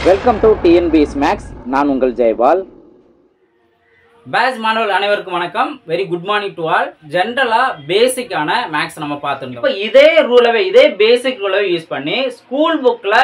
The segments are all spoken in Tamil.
Welcome to TNPS maths. நான் உங்கள் ஜெயபால். பேட்ச் மாணவர்கள் அனைவருக்கும் வணக்கம். Very good morning to all. ஜென்ரலாக பேசிக்கான மேக்ஸ் நம்ம பார்த்துருந்தோம். இப்போ இதே ரூலவே, இதே பேசிக் ரூலவே யூஸ் பண்ணி ஸ்கூல் புக்கில்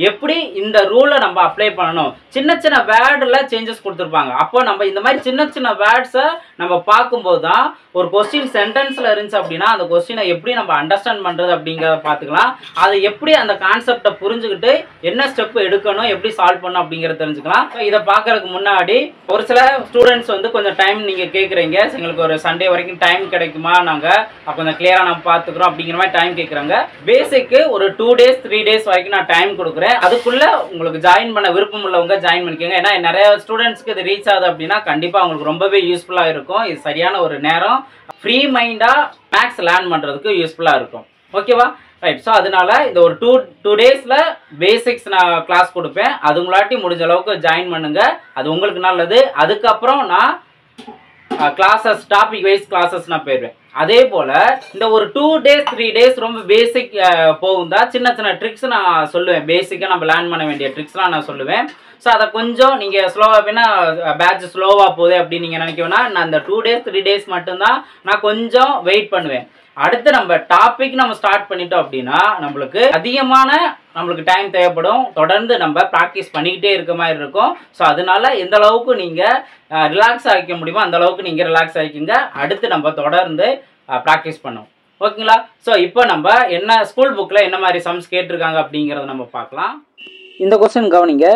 எப்படி இந்த ரூலை நம்ம அப்ளை பண்ணணும், சின்ன சின்ன வேர்டில் சேஞ்சஸ் கொடுத்துருப்பாங்க. அப்போ நம்ம இந்த மாதிரி சின்ன சின்ன வேர்ட்ஸை நம்ம பார்க்கும்போது தான் ஒரு கொஸ்டின் சென்டென்ஸில் இருந்துச்சு அப்படின்னா அந்த கொஸ்டினை எப்படி நம்ம அண்டர்ஸ்டாண்ட் பண்ணுறது அப்படிங்கிறத பார்த்துக்கலாம். அதை எப்படி அந்த கான்செப்டை புரிஞ்சுக்கிட்டு என்ன ஸ்டெப் எடுக்கணும், எப்படி சால்வ் பண்ணணும் அப்படிங்கிறத தெரிஞ்சுக்கலாம். இதை பார்க்கறதுக்கு முன்னாடி ஒரு சில ஸ்டூடெண்ட்ஸ் வந்து கொஞ்சம் டைம் நீங்கள் கேட்குறீங்க, எங்களுக்கு ஒரு சண்டே வரைக்கும் டைம் கிடைக்குமா, நாங்கள் கொஞ்சம் கிளியராக நம்ம பார்த்துக்குறோம் அப்படிங்கிற மாதிரி டைம் கேட்குறாங்க. பேசிக்கு ஒரு 2 days 3 days வரைக்கும் நான் டைம் கொடுக்குறேன். அதுக்குள்ள உங்களுக்கு ஜாயின் பண்ண விருப்பம் உள்ளவங்க ஜாயின் பண்ணிக்கோங்க. ஏன்னா நிறைய ஸ்டூடெண்ட்ஸ்க்கு இது ரீச் ஆகுது அப்படின்னா கண்டிப்பாக உங்களுக்கு ரொம்பவே யூஸ்ஃபுல்லாக இருக்கும். இது சரியான ஒரு நேரம், ஃப்ரீ மைண்டாக மேக்ஸ் லேர்ன் பண்ணுறதுக்கு யூஸ்ஃபுல்லாக இருக்கும். ஓகேவா? ரைட். ஸோ அதனால இந்த ஒரு டூ டேஸில் பேசிக்ஸ் நான் கிளாஸ் கொடுப்பேன். அது உங்களாட்டி முடிஞ்ச அளவுக்கு ஜாயின் பண்ணுங்க, அது உங்களுக்கு நல்லது. அதுக்கப்புறம் நான் கிளாஸஸ், டாபிக் வைஸ் கிளாஸஸ் நான் போயிடுவேன். அதே போல் இந்த ஒரு 2 days 3 days ரொம்ப பேசிக் போகும் தான், சின்ன சின்ன ட்ரிக்ஸ் நான் சொல்லுவேன். பேசிக்காக நம்ம லேர்ன் பண்ண வேண்டிய ட்ரிக்ஸ்லாம் நான் சொல்லுவேன். ஸோ அதை கொஞ்சம் நீங்கள் ஸ்லோவாக வேணா, பேட்ச் ஸ்லோவாக போகுது அப்படின்னு நீங்கள் நினைக்கணும்னா நான் இந்த 2 days 3 days மட்டும்தான் நான் கொஞ்சம் வெயிட் பண்ணுவேன். அடுத்து நம்ம டாபிக் நம்ம ஸ்டார்ட் பண்ணிட்டோம் அப்படின்னா நம்மளுக்கு அதிகமான டைம் தேவைப்படும். தொடர்ந்து நம்ம ப்ராக்டிஸ் பண்ணிக்கிட்டே இருக்க மாதிரி இருக்கும். ஸோ அதனால எந்த அளவுக்கு நீங்கள் ரிலாக்ஸ் ஆகிக்க முடியுமோ அந்த அளவுக்கு நீங்கள் ரிலாக்ஸ் ஆகிக்கிங்க. அடுத்து நம்ம தொடர்ந்து ப்ராக்டிஸ் பண்ணுவோம். ஓகேங்களா? ஸோ இப்போ நம்ம என்ன ஸ்கூல் புக்கில் என்ன மாதிரி சம்ஸ் கேட்டிருக்காங்க அப்படிங்கிறத நம்ம பார்க்கலாம். இந்த கொஸ்டின் கவனிங்க.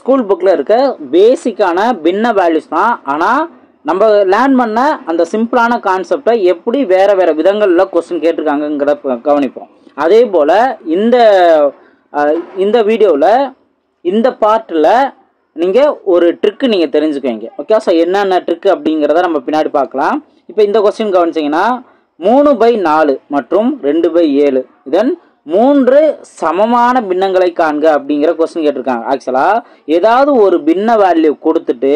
ஸ்கூல் புக்கில் இருக்க பேசிக்கான பின்ன வேல்யூஸ் தான். ஆனால் நம்ம லேர்ன் பண்ண அந்த சிம்பிளான கான்செப்டை எப்படி வேறு வேறு விதங்களில் கொஸ்டின் கேட்டிருக்காங்கங்கிறத கவனிப்போம். அதே போல் இந்த வீடியோவில் இந்த பார்ட்டில் நீங்கள் ஒரு ட்ரிக்கு நீங்கள் தெரிஞ்சுக்குவீங்க. ஓகே? ஸோ என்னென்ன ட்ரிக்கு அப்படிங்கிறத நம்ம பின்னாடி பார்க்கலாம். இப்போ இந்த கொஸ்டின் கவனிச்சிங்கன்னா 3/4 மற்றும் 2/7 இதன் 3 சமமான பின்னங்களை காண்க அப்படிங்கிற கொஸ்டின் கேட்டிருக்காங்க. ஆக்சுவலாக ஏதாவது ஒரு பின்ன வேல்யூ கொடுத்துட்டு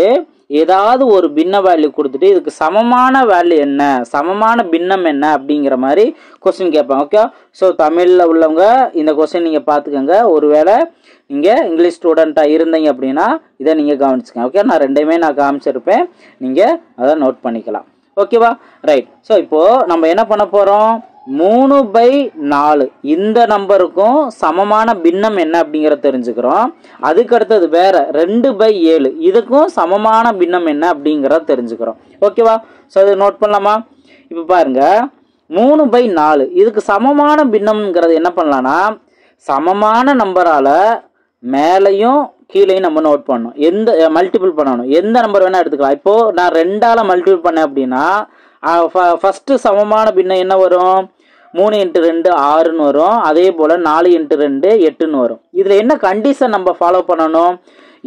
இதுக்கு சமமான வேல்யூ என்ன, சமமான பின்னம் என்ன அப்படிங்கிற மாதிரி கொஸ்டின் கேட்பாங்க. ஓகே? ஸோ தமிழில் உள்ளவங்க இந்த கொஸ்டின் நீங்கள் பார்த்துக்கோங்க. ஒருவேளை நீங்கள் இங்கிலீஷ் ஸ்டூடெண்ட்டாக இருந்தீங்க அப்படின்னா இதை நீங்கள் கவனிச்சுக்கோங்க. ஓகே? நான் ரெண்டையுமே நான் காமிச்சிருப்பேன், நீங்கள் அதை நோட் பண்ணிக்கலாம். ஓகேவா? ரைட். ஸோ இப்போது நம்ம என்ன பண்ண போகிறோம், 3/4 இந்த நம்பருக்கும் சமமான பின்னம் என்ன அப்படிங்கிறத தெரிஞ்சுக்கிறோம். அதுக்கு அடுத்தது வேற 2/7 இதுக்கும் சமமான பின்னம் என்ன அப்படிங்கிறத தெரிஞ்சுக்கிறோம். ஓகேவா? ஸோ இது நோட் பண்ணலாமா? இப்போ பாருங்க, 3/4 இதுக்கு சமமான பின்னம்ங்கிறது என்ன பண்ணலான்னா, சமமான நம்பரால் மேலையும் கீழையும் நம்ம நோட் பண்ணணும். மல்டிபிள் பண்ணணும். எந்த நம்பர் வேணால் எடுத்துக்கலாம். இப்போது நான் 2ஆல் மல்டிபிள் பண்ணேன் அப்படின்னா ஃபஸ்ட்டு சமமான பின்னம் என்ன வரும், 3 × 2 6ன்னு வரும். அதே போல் 4 × 2 8ன்னு வரும். இதில் என்ன கண்டிஷன் நம்ம ஃபாலோ பண்ணணும்,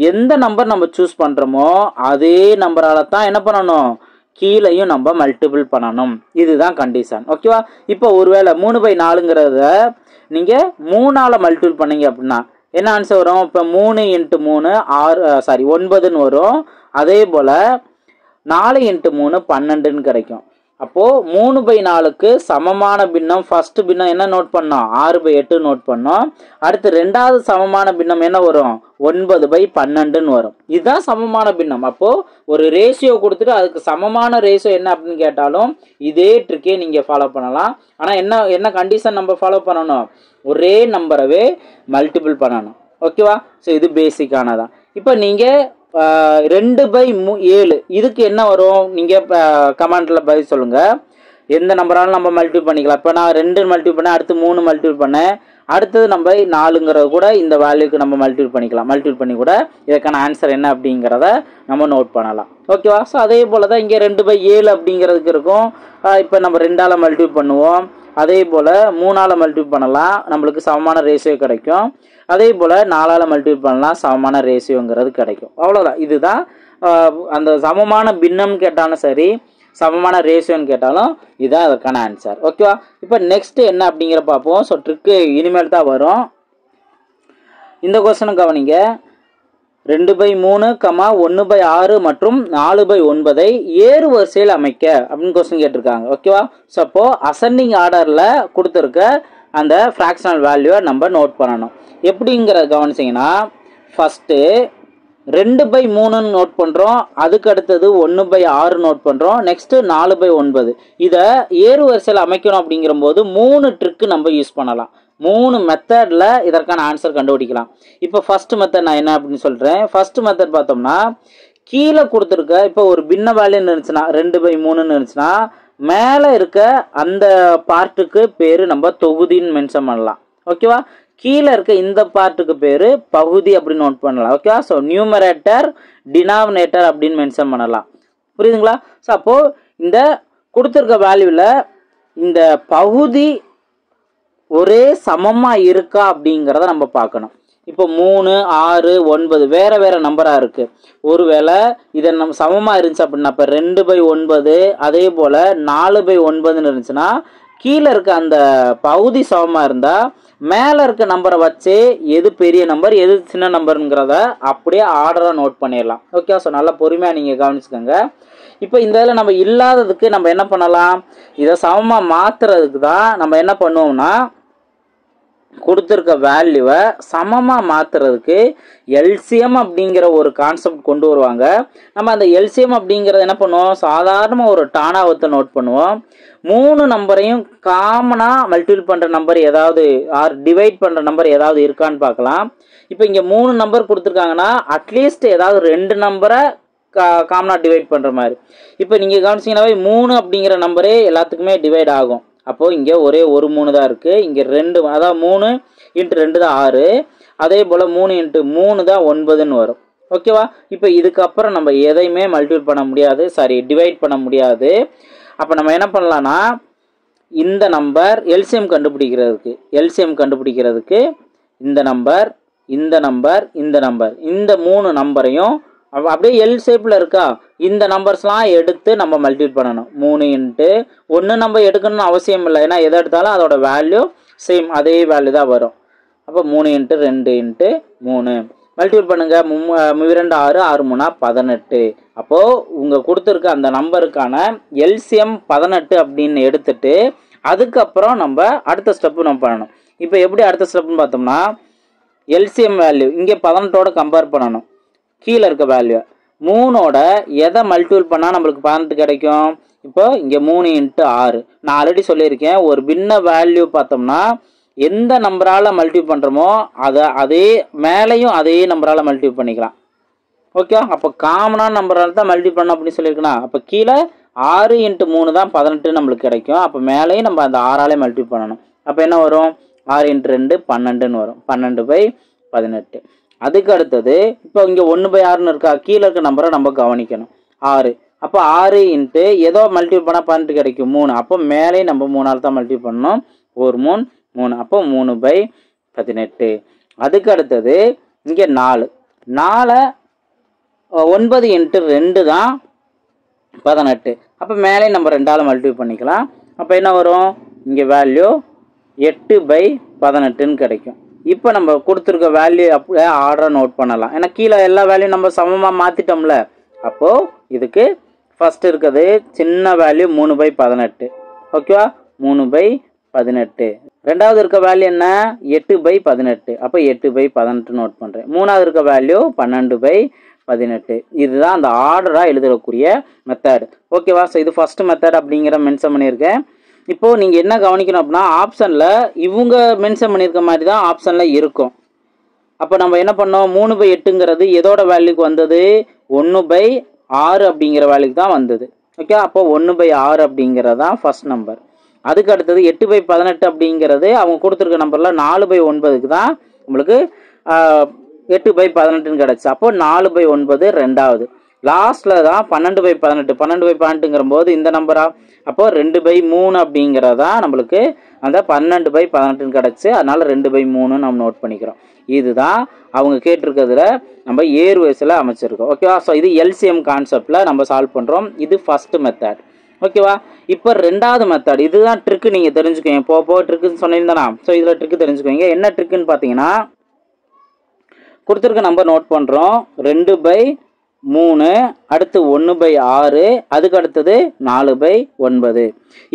எந்த நம்பர் நம்ம சூஸ் பண்ணுறோமோ அதே நம்பரால் தான் என்ன பண்ணணும், கீழையும் நம்ம மல்டிபிள் பண்ணணும். இதுதான் கண்டிஷன். ஓகேவா? இப்போ ஒருவேளை 3/4ங்கிறத நீங்கள் 3ஆல் மல்டிபிள் பண்ணீங்க அப்படின்னா என்ன ஆன்சர் வரும், இப்போ 3 × 3 9ன்னு வரும். அதே போல் 4 × 3 12ன்னு கிடைக்கும். அப்போது 3/4க்கு சமமான பின்னம் ஃபஸ்ட்டு பின்னம் என்ன நோட் பண்ணோம், 6/8 நோட் பண்ணோம். அடுத்து ரெண்டாவது சமமான பின்னம் என்ன வரும், 9/12ன்னு வரும். இதுதான் சமமான பின்னம். அப்போது ஒரு ரேஷியோ கொடுத்துட்டு அதுக்கு சமமான ரேஷியோ என்ன அப்படின்னு கேட்டாலும் இதே ட்ரிக்கே நீங்கள் ஃபாலோ பண்ணலாம். ஆனால் என்ன கண்டிஷன் நம்ம ஃபாலோ பண்ணணும், ஒரே நம்பரவே மல்டிபிள் பண்ணணும். ஓகேவா? ஸோ இது பேசிக்கானதான். இப்போ நீங்கள் 2/7 இதுக்கு என்ன வரும், நீங்கள் கமெண்ட்டில் பதில் சொல்லுங்கள். எந்த நம்பராலும் நம்ம மல்டிபிள் பண்ணிக்கலாம். இப்போ நான் 2 மல்டிபிள் பண்ணேன், அடுத்து 3 மல்டிபிள் பண்ணேன், அடுத்தது நம்ம 4ங்கிறது கூட இந்த வேல்யூக்கு நம்ம மல்டிபிள் பண்ணிக்கலாம். மல்டிபிள் பண்ணி கூட இதுக்கான ஆன்சர் என்ன அப்படிங்கிறத நம்ம நோட் பண்ணலாம். ஓகேவா? ஸோ அதே போல் தான் இங்கே 2/7 அப்படிங்கிறதுக்கு இருக்கும். இப்போ நம்ம 2ஆல் மல்டிபிள் பண்ணுவோம். அதே போல் 3ஆல் மல்டிபிள் பண்ணலாம், நம்மளுக்கு சமமான ரேஷியோ கிடைக்கும். அதே போல் 4ஆல் மல்டிபிள் பண்ணலாம், சமமான ரேஷியோங்கிறது கிடைக்கும். அவ்வளோதான். இதுதான் அந்த சமமான பின்னம் கேட்டாலும் சரி, சமமான ரேஷியோன்னு கேட்டாலும் இதுதான் அதுக்கான ஆன்சர். ஓகேவா? இப்போ நெக்ஸ்ட் என்ன அப்படிங்கிற பார்ப்போம். ஸோ ட்ரிக்கு இனிமேல் தான் வரும். இந்த கொஸ்டினை கவனிங்க. 2/3, 1/6 மற்றும் 4/9 ஏறு வரிசையில் அமைக்க அப்படின்னு கொஸ்டின் கேட்டிருக்காங்க. ஓகேவா? ஸோ அப்போது அசெண்டிங் ஆர்டரில் கொடுத்துருக்க அந்த ஃப்ராக்ஷனல் வேல்யூவை நம்ம நோட் பண்ணணும். எப்படிங்கிறத கவனிச்சிங்கன்னா ஃபஸ்ட்டு 2/3 நோட் பண்ணுறோம், அதுக்கு அடுத்தது 1/6 நோட் பண்ணுறோம், நெக்ஸ்ட்டு 4/9. இதை ஏறு வரிசையில் அமைக்கணும் அப்படிங்கிறபோது 3 ட்ரிக்கு நம்ம யூஸ் பண்ணலாம். 3 மெத்தடில் இதற்கான ஆன்சர் கண்டுபிடிக்கலாம். இப்போ ஃபஸ்ட்டு மெத்தட் நான் என்ன அப்படின்னு சொல்கிறேன். ஃபஸ்ட்டு மெத்தட் பார்த்தோம்னா கீழே கொடுத்துருக்க இப்போ ஒரு பின்ன வேல்யூன்னு இருந்துச்சுன்னா 2/3ன்னு இருந்துச்சுன்னா மேலே இருக்க அந்த பார்ட்டுக்கு பேர் நம்ம தொகுதின்னு மென்ஷன் பண்ணலாம். ஓகேவா? கீழே இருக்க இந்த பார்ட்டுக்கு பேர் பகுதி அப்படின்னு நோட் பண்ணலாம். ஓகேவா? ஸோ நியூமரேட்டர் டினாமினேட்டர் அப்படின்னு மென்ஷன் பண்ணலாம். புரியுதுங்களா? ஸோ அப்போது இந்த கொடுத்துருக்க வேல்யூவில் இந்த பகுதி ஒரே சமமாக இருக்கா அப்படிங்கிறத நம்ம பார்க்கணும். இப்போ 3, 6, 9 வேறு வேறு நம்பராக இருக்குது. ஒருவேளை இதை நம்ம சமமாக இருந்துச்சு அப்படின்னா இப்போ 2/9 அதே போல் 4/9ன்னு இருந்துச்சுன்னா கீழே இருக்க அந்த பகுதி சமமாக இருந்தால் மேலே இருக்க நம்பரை வச்சு எது பெரிய நம்பர் எது சின்ன நம்பருங்கிறத அப்படியே ஆர்டராக நோட் பண்ணிடலாம். ஓகே? ஸோ நல்லா பொறுமையாக நீங்கள் கவனிச்சுக்கோங்க. இப்போ இந்த இதில் நம்ம இல்லாததுக்கு நம்ம என்ன பண்ணலாம், இதை சமமாக மாற்றுறதுக்கு தான் நம்ம என்ன பண்ணுவோம்னா கொடுத்துருக்க வேல்யூவை சமமாக மாற்றுறதுக்கு எல்சிஎம் அப்படிங்கிற ஒரு கான்செப்ட் கொண்டு வருவாங்க. நம்ம அந்த எல்சிஎம் அப்படிங்கிறத என்ன பண்ணுவோம், சாதாரணமாக ஒரு டானாவத்தை நோட் பண்ணுவோம். 3 நம்பரையும் காமனாக மல்டிபிள் பண்ணுற நம்பர் ஏதாவது ஆர் டிவைட் பண்ணுற நம்பர் ஏதாவது இருக்கான்னு பார்க்கலாம். இப்போ இங்கே 3 நம்பர் கொடுத்துருக்காங்கன்னா அட்லீஸ்ட் ஏதாவது 2 நம்பரை காமனாக டிவைட் பண்ணுற மாதிரி. இப்போ நீங்கள் கவனிச்சிங்கன்னாவே 3 அப்படிங்கிற நம்பரே எல்லாத்துக்குமே டிவைட் ஆகும். அப்போது இங்கே ஒரே ஒரு 3 தான் இருக்குது. இங்கே 2 அதாவது 3 × 2 தான் 6. அதே போல் 3 × 3 தான் 9ன்னு வரும். ஓகேவா? இப்போ இதுக்கப்புறம் நம்ம எதையுமே மல்டிபிள் பண்ண முடியாது, டிவைட் பண்ண முடியாது. அப்போ நம்ம என்ன பண்ணலான்னா இந்த நம்பர் எல்சிஎம் கண்டுபிடிக்கிறதுக்கு இந்த நம்பர் இந்த நம்பர் இந்த நம்பர் இந்த 3 நம்பரையும் அப்படியே எல் ஷேப்பில் இருக்கா இந்த நம்பர்ஸ்லாம் எடுத்து நம்ம மல்டிபிள் பண்ணணும். 3 × 1 நம்ம எடுக்கணும்னு அவசியம் இல்லை, ஏன்னா எதை எடுத்தாலும் அதோட வேல்யூ சேம் அதே வேல்யூ தான் வரும். அப்போ 3 × 2 × 3 மல்டிபிள் பண்ணுங்க. 2 6 6 3 18. அப்போது உங்கள் கொடுத்துருக்க அந்த நம்பருக்கான எல்சிஎம் 18 அப்படின்னு எடுத்துட்டு அதுக்கப்புறம் நம்ம அடுத்த ஸ்டெப்பு நம்ம பண்ணணும். இப்போ எப்படி அடுத்த ஸ்டெப்புன்னு பார்த்தோம்னா எல்சிஎம் வேல்யூ இங்கே 18ஓட கம்பேர் பண்ணணும். கீழே இருக்க வேல்யூ 3ஓட எதை மல்டிபிள் பண்ணால் நம்மளுக்கு 18 கிடைக்கும். இப்போ இங்கே 3 × 6 நான் ஆல்ரெடி சொல்லியிருக்கேன். ஒரு பின்ன வேல்யூ பார்த்தோம்னா எந்த நம்பரால் மல்டிபிள் பண்ணுறோமோ அதே மேலேயும் அதே நம்பரால் மல்டிபிள் பண்ணிக்கலாம். ஓகே? அப்போ காமனான நம்பரால் தான் மல்டிபிள் பண்ணோம் அப்படின்னு சொல்லியிருக்கணும். அப்போ கீழே 6 × 3 தான் 18 நம்மளுக்கு கிடைக்கும். அப்போ மேலேயும் நம்ம அந்த 6ஆலே மல்டிபிள் பண்ணணும். அப்போ என்ன வரும், 6 × 2 12ன்னு வரும். 12/18. அதுக்கு அடுத்தது இப்போ இங்கே 1/6ன்னு இருக்கா, கீழே இருக்க நம்பரை நம்ம கவனிக்கணும். 6. அப்போ 6 × ஏதோ மல்டிபிள் பண்ணால் 12 கிடைக்கும் 3. அப்போ மேலே நம்ம 3ஆல் தான் மல்டிபிள் பண்ணணும். 1 3 3. அப்போ 3/18. அதுக்கு அடுத்தது இங்கே 4. 9 × 2 தான் 18. அப்போ மேலே நம்ம 2ஆல் மல்டிபிள் பண்ணிக்கலாம். அப்போ என்ன வரும், இங்கே வேல்யூ 8/18ன்னு கிடைக்கும். இப்போ நம்ம கொடுத்துருக்க வேல்யூ அப்படியே ஆர்டராக நோட் பண்ணலாம், ஏன்னா கீழே எல்லா வேல்யூ நம்ம சமமாக மாற்றிட்டோம்ல. அப்போது இதுக்கு ஃபஸ்ட்டு இருக்கிறது சின்ன வேல்யூ 3/18. ஓகேவா? 3/18. ரெண்டாவது இருக்க வேல்யூ என்ன, 8/18. அப்போ 8/18 நோட் பண்ணுறேன். மூணாவது இருக்க வேல்யூ 12/18. இதுதான் அந்த ஆர்டராக எழுதக்கூடிய மெத்தட். ஓகேவா? ஸோ இது ஃபஸ்ட்டு மெத்தட் அப்படிங்கிற மென்ஷன் பண்ணியிருக்கேன். இப்போது நீங்கள் என்ன கவனிக்கணும் அப்படின்னா ஆப்ஷனில் இவங்க மென்ஷன் பண்ணியிருக்க மாதிரி தான் ஆப்ஷனில் இருக்கும். அப்போ நம்ம என்ன பண்ணோம், 3/8ங்கிறது எதோட வேல்யூக்கு வந்தது, 1/6 அப்படிங்கிற வேல்யூக்கு தான் வந்தது. ஓகே? அப்போ 1/6 அப்படிங்கிறது தான் ஃபஸ்ட் நம்பர். அதுக்கு அடுத்தது 8/18 அப்படிங்கிறது அவங்க கொடுத்துருக்க நம்பரில் 4/9க்கு தான் உங்களுக்கு 8/18ன்னு கிடச்சி. அப்போ 4/9 ரெண்டாவது. லாஸ்ட்டில் தான் 12/18. 12/18ங்கிற போது இந்த நம்பரா, அப்போ 2/3 அப்படிங்கிறதா நம்மளுக்கு அந்த 12/18ன்னு கிடச்சி. அதனால் 2/3 நம்ம நோட் பண்ணிக்கிறோம். இதுதான் அவங்க கேட்டிருக்கிறதுல நம்ம ஏறு வயசில் அமைச்சிருக்கோம். ஓகேவா? ஸோ இது எல்சிஎம் கான்செப்டில் நம்ம சால்வ் பண்ணுறோம். இது ஃபஸ்ட்டு மெத்தட். ஓகேவா? இப்போ ரெண்டாவது மெத்தட், இதுதான் ட்ரிக்கு. நீங்கள் தெரிஞ்சுக்கோங்க, போக ட்ரிக்குன்னு சொன்னிருந்தானா. ஸோ இதில் ட்ரிக்கு தெரிஞ்சுக்கோங்க. என்ன ட்ரிக்குன்னு பார்த்தீங்கன்னா கொடுத்துருக்க நம்பர் நோட் பண்ணுறோம். 2/3, அடுத்து 1/6, அதுக்கு அடுத்தது 4/9.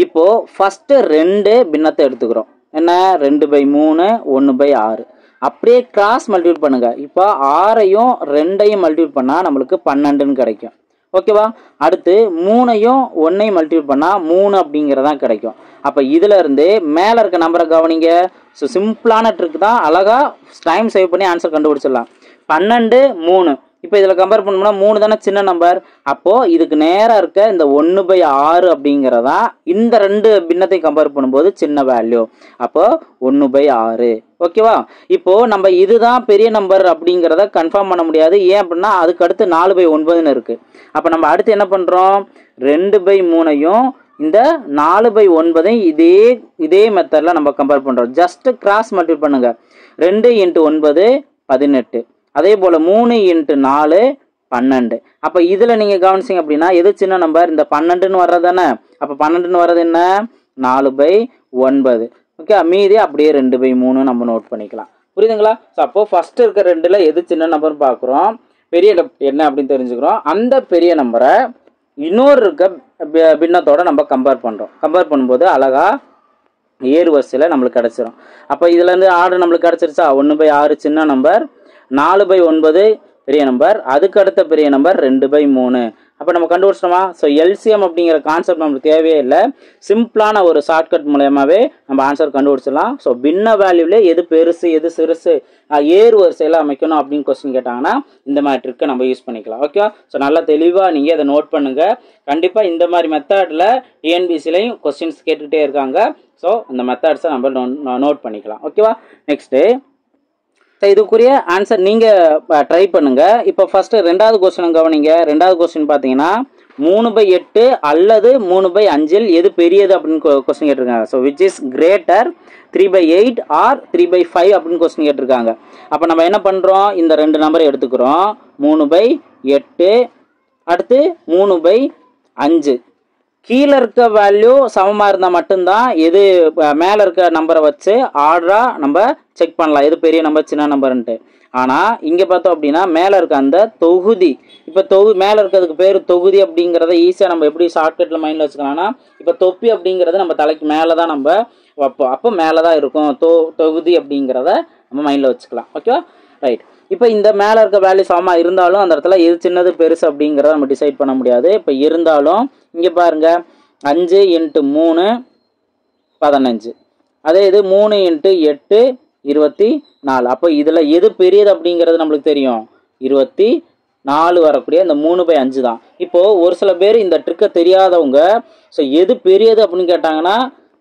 இப்போது ஃபஸ்ட்டு 2 பின்னத்தை எடுத்துக்கிறோம். என்ன, 2/3 1/6. அப்படியே கிராஸ் மல்டிபிள் பண்ணுங்கள். இப்போ 6ஐயும் 2ஐயும் மல்டிபிள் பண்ணால் நம்மளுக்கு 12ன்னு கிடைக்கும். ஓகேவா? அடுத்து 3ஐயும் 1ஐயும் மல்டிபிள் பண்ணால் 3 அப்படிங்கிறதான் கிடைக்கும். அப்போ இதில் இருந்து மேலே இருக்க நம்பரை கவனிங்க. ஸோ சிம்பிளான ட்ரிக் தான், அழகாக டைம் சேவ் பண்ணி ஆன்சர் கண்டுபிடிச்சிடலாம். 12, 3. இப்போ இதில் கம்பேர் பண்ணோம்னா 3 தானே சின்ன நம்பர். அப்போது இதுக்கு நேராக இருக்க இந்த 1/6 அப்படிங்கிறதா இந்த 2 பின்னத்தை கம்பேர் பண்ணும்போது சின்ன வேல்யூ. அப்போது 1/6. ஓகேவா? இப்போது நம்ம இதுதான் பெரிய நம்பர் அப்படிங்கிறத கன்ஃபார்ம் பண்ண முடியாது. ஏன் அப்படின்னா அதுக்கு அடுத்து 4/9ன்னு இருக்குது. அப்போ நம்ம அடுத்து என்ன பண்ணுறோம்? 2/3ஐயும் இந்த 4/9ஐயும் இதே மெத்தடில் நம்ம கம்பேர் பண்ணுறோம். ஜஸ்ட்டு கிராஸ் மல்டிபிள் பண்ணுங்கள். 2 × 9 18. அதே போல் 3 × 4 12. அப்போ இதில் நீங்கள் கவனிச்சிங்க அப்படின்னா எது சின்ன நம்பர்? இந்த 12ன்னு வர்றது தானே. அப்போ 12ன்னு வர்றது என்ன? 4/9. ஓகே, மீதி அப்படியே 2/3 நம்ம நோட் பண்ணிக்கலாம். புரியுதுங்களா? ஸோ அப்போ ஃபஸ்ட்டு இருக்க 2ல் எது சின்ன நம்பர்னு பார்க்குறோம், பெரிய என்ன அப்படின்னு தெரிஞ்சுக்கிறோம். அந்த பெரிய நம்பரை இன்னொரு இருக்க பின்னத்தோடு நம்ம கம்பேர் பண்ணுறோம். கம்பேர் பண்ணும்போது அழகாக ஏறு வரிசையில் நம்மளுக்கு கிடச்சிரும். அப்போ இதுலேருந்து ஆர்டர் நம்மளுக்கு கிடச்சிருச்சா? 1/6 சின்ன நம்பர், 4/9 பெரிய நம்பர், அதுக்கு அடுத்த பெரிய நம்பர் 2/3. அப்போ நம்ம கண்டுபிடிச்சிட்டோமா? ஸோ எல்சிஎம் அப்படிங்கிற கான்செப்ட் நம்மளுக்கு தேவையே இல்லை. சிம்பிளான ஒரு ஷார்ட்கட் மூலயமாவே நம்ம ஆன்சர் கண்டுபிடிச்சிடலாம். ஸோ பின்ன வேல்யூவில் எது பெருசு எது சிறுசு ஏறு வரிசையில் அமைக்கணும் அப்படின்னு கொஸ்டின் கேட்டாங்கன்னா இந்த மாதிரி ட்ரிக்கை நம்ம யூஸ் பண்ணிக்கலாம். ஓகே, ஸோ நல்லா தெளிவாக நீங்கள் அதை நோட் பண்ணுங்கள். கண்டிப்பாக இந்த மாதிரி மெத்தடில் டிஎன்பிசிலையும் கொஸ்டின்ஸ் கேட்டுக்கிட்டே இருக்காங்க. ஸோ அந்த மெத்தட்ஸை நம்ம நோட் பண்ணிக்கலாம். ஓகேவா? நெக்ஸ்ட்டு இதுக்குரிய ஆன்சர் நீங்கள் ட்ரை பண்ணுங்கள். இப்போ ஃபஸ்ட்டு 2வது கொஸ்டின் கவனிங்க. 2வது கொஸ்டின் பார்த்தீங்கன்னா 3/8 அல்லது 3/5 எது பெரியது அப்படின்னு கொஸ்டின் கேட்டிருக்காங்க. So which is greater 3/8 or 3/5 அப்படின்னு கொஸ்டின் கேட்டிருக்காங்க. அப்போ நம்ம என்ன பண்ணுறோம்? இந்த 2 நம்பரை எடுத்துக்கிறோம். 3/8 அடுத்து 3/5. கீழே இருக்க வேல்யூ சமமாக இருந்தால் மட்டும்தான் எது மேலே இருக்க நம்பரை வச்சு ஆர்டராக நம்ம செக் பண்ணலாம் எது பெரிய நம்பர் சின்ன நம்பர்ன்ட்டு. ஆனால் இங்கே பார்த்தோம் அப்படின்னா மேலே இருக்க அந்த தொகுதி, இப்போ மேலே இருக்கிறதுக்கு பேர் தொகுதி அப்படிங்கிறத ஈஸியாக நம்ம எப்படி ஷார்ட்கட்டில் மைண்டில் வச்சுக்கலாம்னா, இப்போ தொப்பி அப்படிங்கிறது நம்ம தலைக்கு மேலே தான் நம்ம வைப்போம். அப்போ மேலே தான் இருக்கும் தொகுதி அப்படிங்கிறத நம்ம மைண்டில் வச்சுக்கலாம். ஓகேவா? ரைட். இப்போ இந்த மேலே இருக்க வேல்யூ சமமாக இருந்தாலும் அந்த இடத்துல எது சின்னது பெருசு அப்படிங்கிறத நம்ம டிசைட் பண்ண முடியாது. இப்போ இருந்தாலும் இங்கே பாருங்கள் 5 × 3 15. அதே இது 3 × 8 24. அப்போ இதில் எது பெரியது அப்படிங்கிறது நம்மளுக்கு தெரியும். 24 வரக்கூடிய இந்த 3/5 தான். இப்போது ஒரு சில பேர் இந்த ட்ரிக்கை தெரியாதவங்க ஸோ எது பெரியது அப்படின்னு கேட்டாங்கன்னா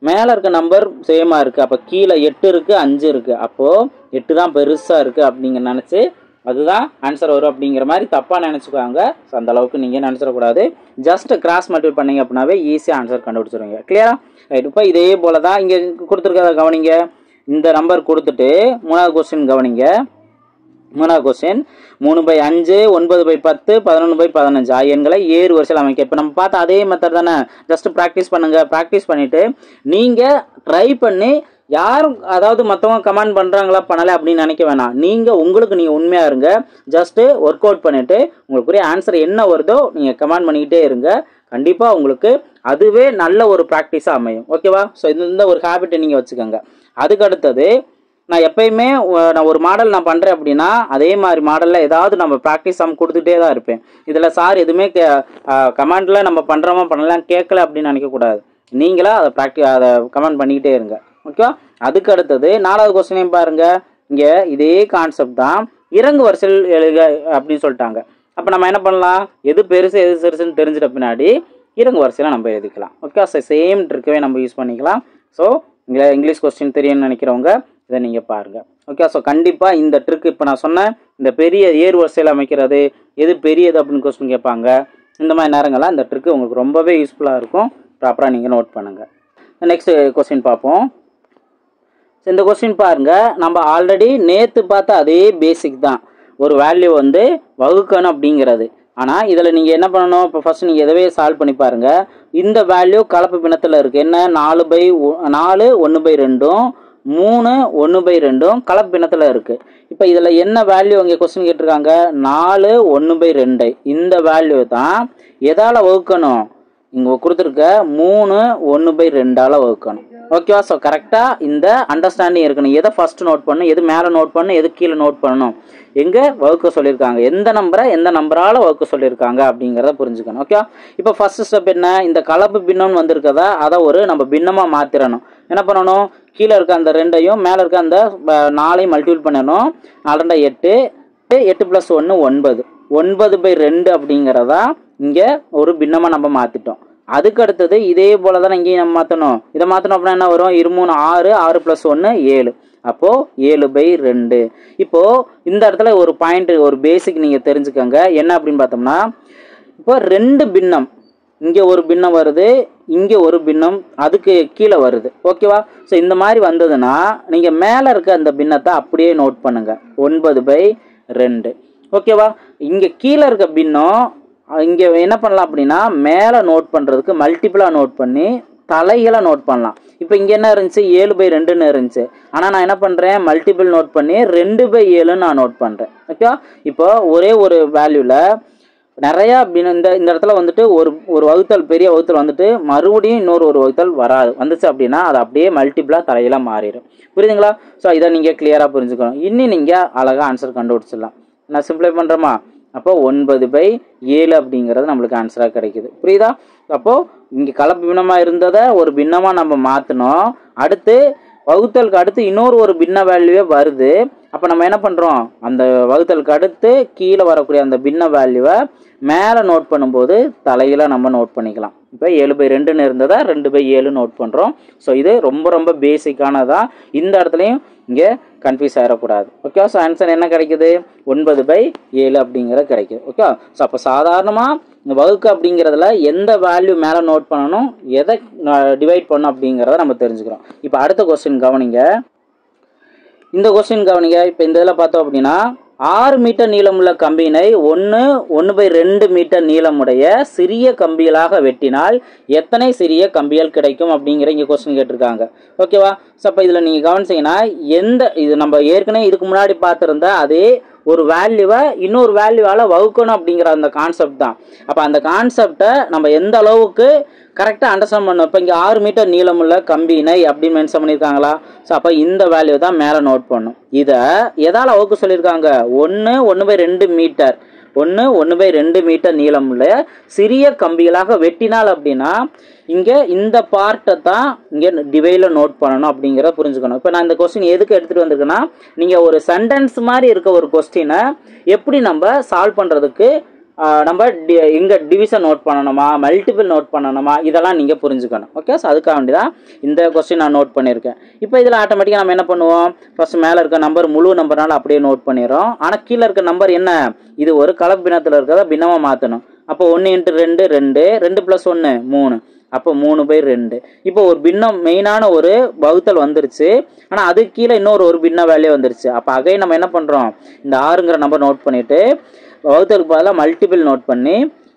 மேலே இருக்க நம்பர் சேமாக இருக்குது. அப்போ கீழே 8 இருக்குது 5 இருக்குது. அப்போது 8 தான் பெருசாக இருக்குது அப்படிங்கிற நினச்சி அதுதான் ஆன்சர் வரும் அப்படிங்கிற மாதிரி தப்பாக நினச்சிக்குவாங்க. ஸோ அந்தளவுக்கு நீங்கள் நினச்சிடக்கூடாது. ஜஸ்ட் கிராஸ் மல்டிபிள் பண்ணிங்க அப்படின்னாவே ஈஸியாக ஆன்சர் கண்டுபிடிச்சிருவீங்க. கிளியரா? ரைட். இப்போ இதே போல் தான் இங்கே கொடுத்துருக்கத கவனிங்க. இந்த நம்பர் கொடுத்துட்டு 3வது கொஸ்டின் கவனிங்க. 3வது கொஸ்டின் 3/5 9/10 11/15 எண்களை ஏறு வரிசையில் அமைக்க. இப்போ நம்ம பார்த்த அதே மெத்தட் தானே. ஜஸ்ட் ப்ராக்டிஸ் பண்ணுங்கள். ப்ராக்டிஸ் பண்ணிவிட்டு நீங்கள் ட்ரை பண்ணி யாரும் அதாவது மற்றவங்க கமெண்ட் பண்ணுறாங்களா பண்ணலை அப்படின்னு நினைக்க வேணாம். நீங்கள் நீங்கள் உண்மையாக இருங்க. ஜஸ்ட்டு ஒர்க் அவுட் பண்ணிவிட்டு உங்களுக்குரிய ஆன்சர் என்ன வருதோ நீங்கள் கமெண்ட் பண்ணிக்கிட்டே இருங்க. கண்டிப்பாக உங்களுக்கு அதுவே நல்ல ஒரு ப்ராக்டிஸாக அமையும். ஓகேவா? ஸோ இந்த ஒரு ஹேபிட்டை நீங்கள் வச்சுக்கோங்க. அதுக்கு அடுத்தது நான் எப்பயுமே நான் ஒரு மாடல் நான் பண்ணுறேன் அப்படின்னா அதே மாதிரி மாடலில் ஏதாவது நம்ம ப்ராக்டிஸ் சம் கொடுத்துட்டே தான் இருப்பேன். இதில் சார் எதுவுமே கமெண்டில் நம்ம பண்ணுறோமா பண்ணலாம் கேட்கல அப்படின்னு நினைக்கக்கூடாது. நீங்களா அதை கமெண்ட் பண்ணிக்கிட்டே இருங்க. ஓகேவா? அதுக்கு அடுத்தது 4வது கொஸ்டினையும் பாருங்கள். இங்கே இதே கான்செப்ட் தான். இறங்கு வரிசையில் எழுக அப்படின்னு சொல்லிட்டாங்க. அப்போ நம்ம என்ன பண்ணலாம்? எது பெருசு எது சிறுசுன்னு தெரிஞ்சிட்ட பின்னாடி இறங்கு வரிசையில் நம்ம எழுதிக்கலாம். ஓகே, ஸோ சேம் ட்ரிக்கவே நம்ம யூஸ் பண்ணிக்கலாம். ஸோ இங்கிலீஷ் கொஸ்டின் தெரியும்னு நினைக்கிறவங்க இதை நீங்கள் பாருங்கள். ஓகே, ஸோ கண்டிப்பாக இந்த ட்ரிக் இப்போ நான் சொன்னேன் இந்த பெரிய ஏறு வரிசையில் அமைக்கிறது எது பெரியது அப்படின்னு கொஸ்டின் கேட்பாங்க. இந்த மாதிரி நேரங்கள்லாம் இந்த ட்ரிக்கு உங்களுக்கு ரொம்பவே யூஸ்ஃபுல்லாக இருக்கும். ப்ராப்பராக நீங்கள் நோட் பண்ணுங்கள். நெக்ஸ்ட் கொஸ்டின் பார்ப்போம். ஸோ இந்த கொஸ்டின் பாருங்கள். நம்ம ஆல்ரெடி நேற்று பார்த்த அதே பேசிக் தான். ஒரு வேல்யூ வகுக்கணும் அப்படிங்கிறது. ஆனால் இதில் நீங்கள் என்ன பண்ணணும்? இப்போ ஃபஸ்ட் நீங்கள் எதவே சால்வ் பண்ணி பாருங்கள். இந்த வேல்யூ கலப்பு பின்னத்தில் இருக்குது. என்ன? 4 1/2 3 1/2 கலப்பு பின்னத்தில் இருக்குது. இப்போ இதில் என்ன வேல்யூ இங்கே கொஸ்டின் கேட்டிருக்காங்க? 4 1/2. இந்த வேல்யூ தான் எதால் வகுக்கணும்? இங்கே கொடுத்துருக்க 3 1/2 வகுக்கணும். ஓகேவா? ஸோ கரெக்டாக இந்த அண்டர்ஸ்டாண்டிங் இருக்கணும். எதை ஃபஸ்ட்டு நோட் பண்ணணும், எது மேலே நோட் பண்ணணும், எது கீழே நோட் பண்ணணும், எங்கே வகுக்க சொல்லியிருக்காங்க, எந்த நம்பரால் வகுக்க சொல்லியிருக்காங்க அப்படிங்கிறத புரிஞ்சுக்கணும். ஓகே, இப்போ ஃபஸ்ட்டு ஸ்டெப் என்ன, இந்த கலப்பு பின்னம்னு வந்திருக்கதா அதை நம்ம பின்னமாக மாற்றிடணும். என்ன பண்ணணும், கீழே இருக்க அந்த 2ஐயும் மேலே இருக்க அந்த 4ஐயும் மல்டிபிள் பண்ணணும். 4 8, 8 + 1 9, 9/2 அப்படிங்கிறதா இங்கே ஒரு பின்னமாக நம்ம மாற்றிட்டோம். அதுக்கு அடுத்தது இதே போல தான் இங்கேயும் நம்ம மாற்றணும். இதை மாற்றணும் அப்படின்னா என்ன வரும், 2 3 6, 6 + 1 7, அப்போது 7/2. இப்போது இந்த இடத்துல ஒரு பாயிண்ட், ஒரு பேசிக் நீங்கள் தெரிஞ்சுக்கோங்க. என்ன அப்படின்னு பார்த்தோம்னா, இப்போ 2 பின்னம், இங்கே ஒரு பின்னம் வருது, இங்கே ஒரு பின்னம் அதுக்கு கீழே வருது. ஓகேவா? ஸோ இந்த மாதிரி வந்ததுன்னா நீங்கள் மேலே இருக்க அந்த பின்னத்தை அப்படியே நோட் பண்ணுங்கள், 9/2. ஓகேவா? இங்கே கீழே இருக்க பின்னம் இங்கே என்ன பண்ணலாம் அப்படின்னா, மேலே நோட் பண்ணுறதுக்கு மல்டிபிளாக நோட் பண்ணி தலைகளை நோட் பண்ணலாம். இப்போ இங்கே என்ன இருந்துச்சு, 7/2ன்னு இருந்துச்சு. ஆனால் நான் என்ன பண்ணுறேன், மல்டிபிள் நோட் பண்ணி 2/7 நான் நோட் பண்ணுறேன். ஓகே, இப்போ ஒரே ஒரு வேல்யூவில் நிறையா இந்த இடத்துல வந்துட்டு ஒரு வகுத்தல், பெரிய வகுத்தல் வந்துட்டு மறுபடியும் இன்னொரு ஒரு வகுத்தல் வந்துச்சு அப்படின்னா அது அப்படியே மல்டிபிளாக தலையில மாறிடும். புரியுதுங்களா? ஸோ இதை நீங்கள் கிளியராக புரிஞ்சுக்கணும். இன்னும் நீங்கள் அழகாக ஆன்சர் கண்டுபிடிச்சிடலாம். நான் சிம்பிளை பண்ணுறோமா, அப்போ 9/7 அப்படிங்கிறது நம்மளுக்கு ஆன்சராக கிடைக்குது. புரியுதா? அப்போது இங்கே கலப்பு பின்னமாக இருந்ததை ஒரு பின்னமாக நம்ம மாற்றினோம். அடுத்து வகுத்தலுக்கு அடுத்து இன்னொரு பின்ன வேல்யூவே வருது. அப்போ நம்ம என்ன பண்ணுறோம், அந்த வகுத்தலுக்கு அடுத்து கீழே வரக்கூடிய அந்த பின்ன வேல்யூவை மேலே நோட் பண்ணும்போது தலையில நம்ம நோட் பண்ணிக்கலாம். இப்போ 7/2ன்னு இருந்ததை 2/7 நோட் பண்ணுறோம். ஸோ இது ரொம்ப பேசிக்கானதான். இந்த இடத்துலையும் இங்கே கன்ஃபியூஸ் ஆகிடக்கூடாது. ஓகே, ஸோ ஆன்சர் என்ன கிடைக்குது, 9/7 அப்படிங்கிற கிடைக்குது. ஓகே, ஸோ அப்போ சாதாரணமாக இந்த வகுக்கு அப்படிங்கிறதுல எந்த வேல்யூ மேலே நோட் பண்ணணும், எதை டிவைட் பண்ணணும் அப்படிங்கிறத நம்ம தெரிஞ்சுக்கிறோம். இப்போ அடுத்த கொஸ்டின் கவனிங்க. இந்த கொஸ்டின் கவனிங்க. இப்போ இந்த இதில் பார்த்தோம் அப்படின்னா, 6 மீட்டர் நீளமுள்ள கம்பியினை 1/2 மீட்டர் நீளமுடைய சிறிய கம்பிகளாக வெட்டினால் எத்தனை சிறிய கம்பிகள் கிடைக்கும் அப்படிங்கிற இங்கே கொஸ்டின் கேட்டிருக்காங்க. ஓகேவா? ஸோ அப்போ இதில் நீங்கள் கவனிச்சிங்கன்னா, இது நம்ம ஏற்கனவே இதுக்கு முன்னாடி பார்த்துருந்தா அதே ஒரு வேல்யூவை இன்னொரு வேல்யூவால் வகுக்கணும் அப்படிங்கிற அந்த கான்செப்ட் தான். அப்போ அந்த கான்செப்டை நம்ம எந்த அளவுக்கு கரெக்டாக அண்டர்ஸ்டாண்ட் பண்ணணும். இப்போ இங்கே 6 மீட்டர் நீளமுள்ள கம்பியினை அப்படின்னு மென்ஷன் பண்ணியிருக்காங்களா? ஸோ அப்போ இந்த வேல்யூ தான் மேலே நோட் பண்ணும். இதை எதால் வகுக்க சொல்லியிருக்காங்க, 1/2 மீட்டர், 1/2 மீட்டர் நீளமுள்ள சிறிய கம்பிகளாக வெட்டினால் அப்படின்னா இங்கே இந்த பார்ட்டை தான் இங்கே டிவைடில் நோட் பண்ணணும் அப்படிங்கிறத புரிஞ்சுக்கணும். இப்போ நான் இந்த கொஸ்டின் எதுக்கு எடுத்துகிட்டு வந்திருக்கேன்னா, நீங்கள் ஒரு சென்டென்ஸ் மாதிரி இருக்க ஒரு கொஸ்டினை எப்படி நம்ம சால்வ் பண்ணுறதுக்கு நம்ம இங்கே டிவிஷன் நோட் பண்ணணுமா, மல்டிபிள் நோட் பண்ணணுமா, இதெல்லாம் நீங்கள் புரிஞ்சுக்கணும். ஓகே, ஸோ அதுக்காக வேண்டி தான் இந்த கொஸ்டின் நான் நோட் பண்ணியிருக்கேன். இப்போ இதில் ஆட்டோமேட்டிக்காக நம்ம என்ன பண்ணுவோம், ஃபஸ்ட்டு மேலே இருக்க நம்பர் முழு நம்பர்னால அப்படியே நோட் பண்ணிடுறோம். ஆனால் கீழே இருக்க நம்பர் என்ன, இது ஒரு கலப்பு பின்னத்தில் இருக்கிறத பின்னமாக மாற்றணும். அப்போ 1 × 2 2, 2 + 1 3, அப்போ 3/2. இப்போ ஒரு பின்னம் மெயினான ஒரு வகுத்தல் வந்துருச்சு. ஆனால் அதுக்கு கீழே இன்னொரு பின்ன வேல்யூ வந்துருச்சு. அப்போ அகை நம்ம என்ன பண்ணுறோம், இந்த 6ங்கிற நம்பர் நோட் பண்ணிவிட்டு வகுத்தலுக்கு பதிலாக மல்டிபிள் நோட் பண்ணி